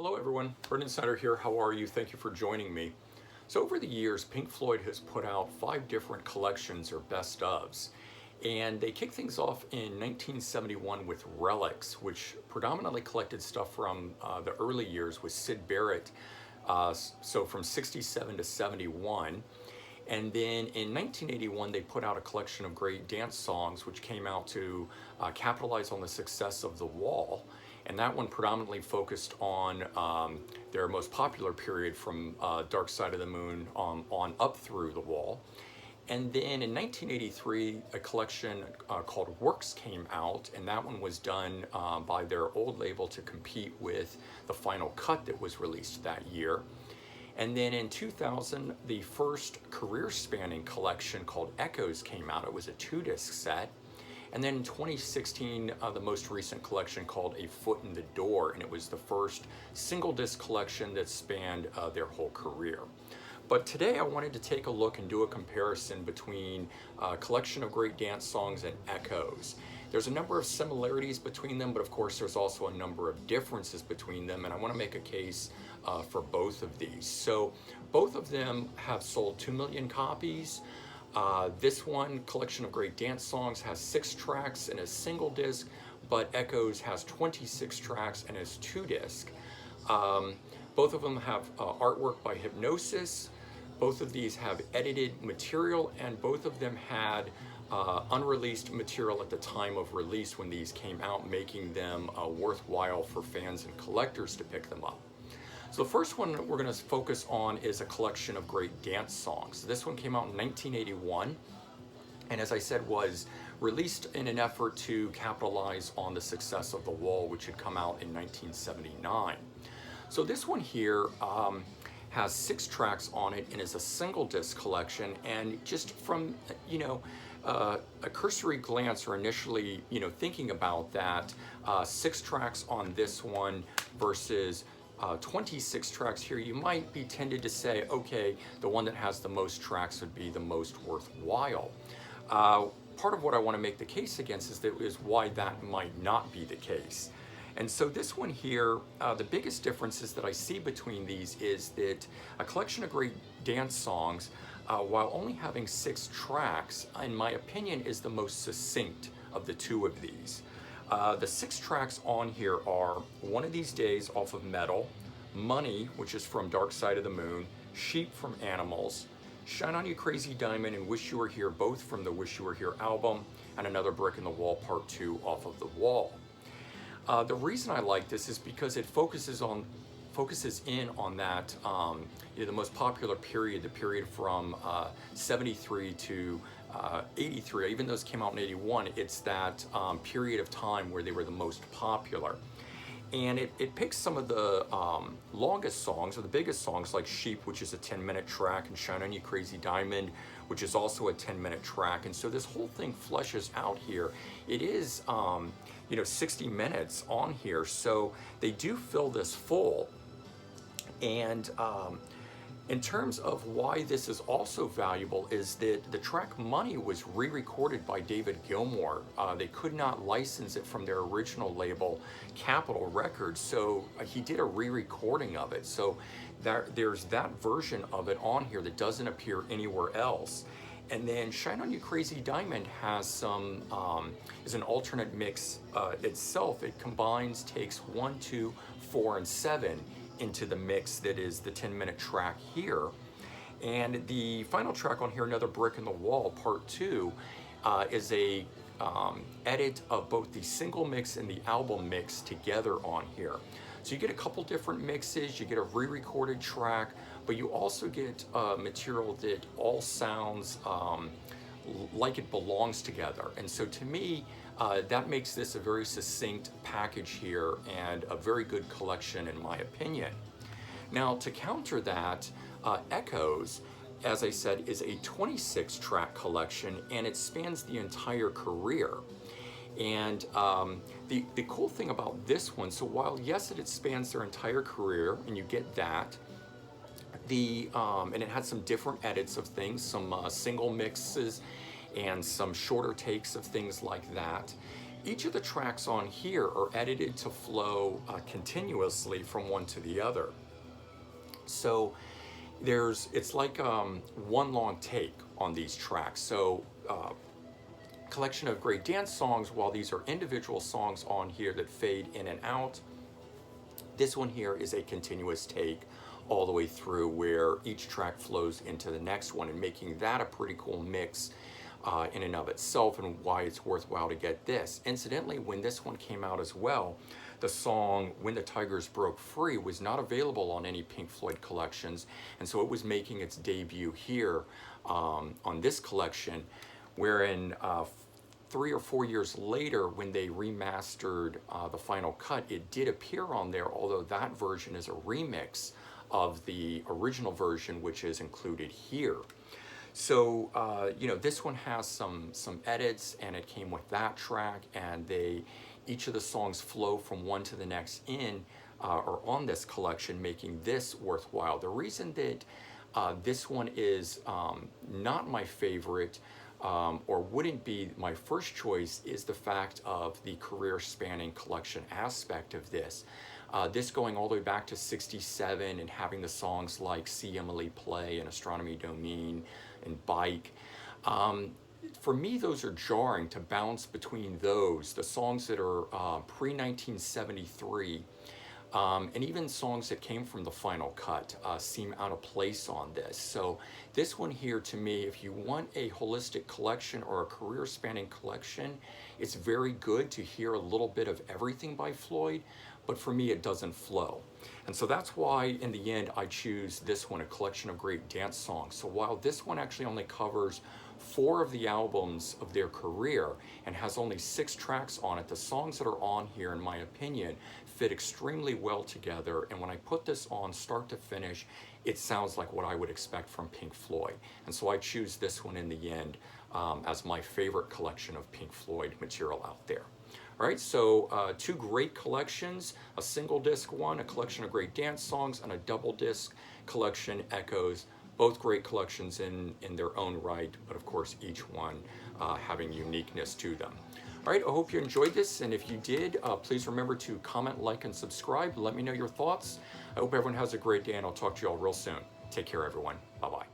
Hello everyone, Brendan Snyder here. How are you? Thank you for joining me. So over the years, Pink Floyd has put out 5 different collections or best ofs. And they kicked things off in 1971 with Relics, which predominantly collected stuff from the early years with Syd Barrett, so from 67 to 71. And then in 1981, they put out a collection of great dance songs, which came out to capitalize on the success of The Wall. And that one predominantly focused on their most popular period from Dark Side of the Moon on up through The Wall. And then in 1983, a collection called Works came out, and that one was done by their old label to compete with the Final Cut that was released that year. And then in 2000, the first career-spanning collection called Echoes came out. It was a 2-disc set. And then in 2016, the most recent collection called A Foot in the Door, and it was the first single-disc collection that spanned their whole career. But today I wanted to take a look and do a comparison between a collection of great dance songs and Echoes. There's a number of similarities between them, but of course there's also a number of differences between them, and I want to make a case for both of these. So both of them have sold 2 million copies. This one, Collection of Great Dance Songs, has 6 tracks and a single disc, but Echoes has 26 tracks and is 2-disc. Both of them have artwork by Hypnosis. Both of these have edited material, and both of them had unreleased material at the time of release when these came out, making them worthwhile for fans and collectors to pick them up. So the first one we're going to focus on is a collection of great dance songs. This one came out in 1981, and as I said, was released in an effort to capitalize on the success of The Wall, which had come out in 1979. So this one here has 6 tracks on it and is a single disc collection, and just from, a cursory glance or initially, thinking about that, 6 tracks on this one versus 26 tracks here, you might be tended to say, okay, the one that has the most tracks would be the most worthwhile. Part of what I want to make the case against is why that might not be the case. And so this one here, the biggest differences that I see between these is that a collection of great dance songs, while only having 6 tracks, in my opinion, is the most succinct of the 2 of these. The 6 tracks on here are One of These Days off of Metal, Money, which is from Dark Side of the Moon, Sheep from Animals, Shine On You Crazy Diamond, and Wish You Were Here, both from the Wish You Were Here album, and Another Brick in the Wall Part 2 off of The Wall. The reason I like this is because it focuses in on that, the most popular period, the period from 73 to 83, even though those came out in 81, it's that period of time where they were the most popular. And it picks some of the longest songs, or the biggest songs, like Sheep, which is a 10-minute track, and Shine On You Crazy Diamond, which is also a 10-minute track. And so this whole thing fleshes out here. It is 60 minutes on here, so they do fill this full. And in terms of why this is also valuable is that the track Money was re-recorded by David Gilmour. They could not license it from their original label, Capitol Records, so he did a re-recording of it. So there's that version of it on here that doesn't appear anywhere else. And then Shine On You Crazy Diamond has some, is an alternate mix itself. It combines takes 1, 2, 4, and 7 into the mix that is the 10-minute track here. And the final track on here, Another Brick in the Wall, Part 2, is a edit of both the single mix and the album mix together on here. So you get a couple different mixes, you get a re-recorded track, but you also get material that all sounds like it belongs together. And so to me, that makes this a very succinct package here and a very good collection in my opinion. Now to counter that, Echoes, as I said, is a 26-track collection, and it spans the entire career. And the cool thing about this one, so while yes, it spans their entire career, and you get that, and it had some different edits of things, some single mixes and some shorter takes of things like that. each of the tracks on here are edited to flow continuously from one to the other. So it's like one long take on these tracks. So collection of great dance songs, while these are individual songs on here that fade in and out, this one here is a continuous take all the way through, where each track flows into the next one, and making that a pretty cool mix in and of itself, and why it's worthwhile to get this. Incidentally, when this one came out as well, the song When the Tigers Broke Free was not available on any Pink Floyd collections, and so it was making its debut here on this collection, wherein 3 or 4 years later, when they remastered the final cut, it did appear on there, although that version is a remix of the original version, which is included here. So, you know, this one has some edits, and it came with that track, and each of the songs flow from one to the next or on this collection, making this worthwhile. The reason that this one is not my favorite, or wouldn't be my first choice, is the fact of the career-spanning collection aspect of this. This going all the way back to '67 and having the songs like See Emily Play and Astronomy Domain and Bike. For me, those are jarring to bounce between those. The songs that are pre-1973 and even songs that came from the final cut seem out of place on this. So this one here, to me, if you want a holistic collection or a career-spanning collection, it's very good to hear a little bit of everything by Floyd, but for me it doesn't flow. And so that's why in the end I choose this one, a collection of great dance songs. So while this one actually only covers 4 of the albums of their career and has only 6 tracks on it, the songs that are on here, in my opinion, fit extremely well together. And when I put this on start to finish, it sounds like what I would expect from Pink Floyd. And so I choose this one in the end as my favorite collection of Pink Floyd material out there. All right, so 2 great collections, a single disc one, a collection of great dance songs, and a double disc collection, Echoes. Both great collections in their own right, but of course each one having uniqueness to them. All right, I hope you enjoyed this, and if you did, please remember to comment, like, and subscribe. Let me know your thoughts. I hope everyone has a great day, and I'll talk to you all real soon. Take care, everyone. Bye-bye.